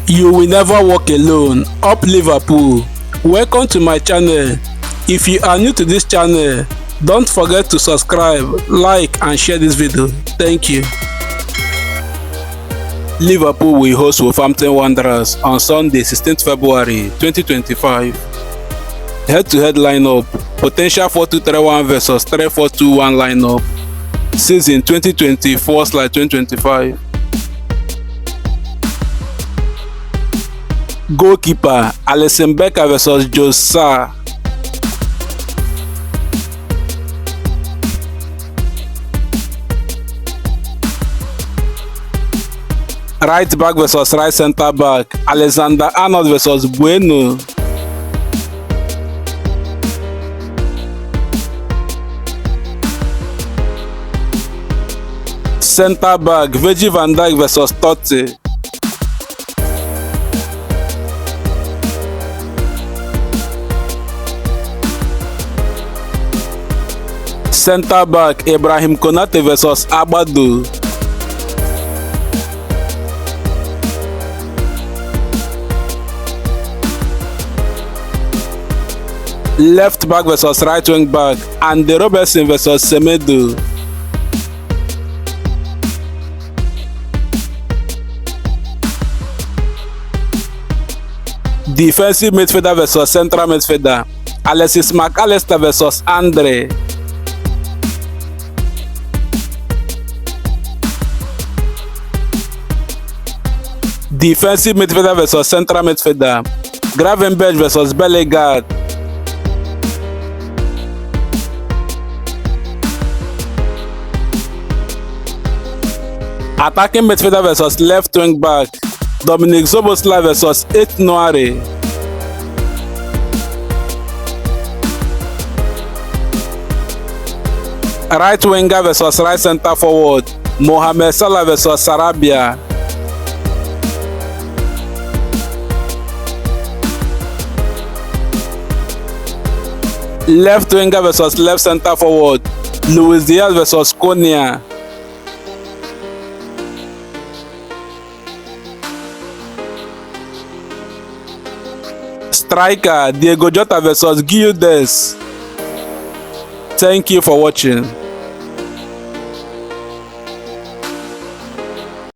You will never walk alone. Up Liverpool. Welcome to my channel. If you are new to this channel, don't forget to subscribe, like and share this video. Thank you. Liverpool will host Wolverhampton Wanderers on Sunday 16th February 2025. Head-to-head lineup: potential 4-2-3-1 versus 3-4-2-1 lineup. Season 2024/2025. Goalkeeper: Alisson Becker versus Jose. Right back versus right centre back: Alexander-Arnold versus Bueno. Centre back: Virgil van Dijk versus Totti. Centre back: Ibrahim Konate versus Abadu. Left back versus right wing back: Andy Robertson versus Semedo. Defensive midfielder versus central midfielder: Alexis McAllister versus Andre. Defensive midfielder versus central midfielder: Gravenberch versus Bellegarde. Attacking midfielder versus left wing back: Dominic Szoboszlai versus Ait Noire. Right winger versus right centre forward: Mohamed Salah versus Sarabia. Left winger versus left centre forward: Luis Diaz versus Konya. Striker: Diego Jota versus Guedes. Thank you for watching.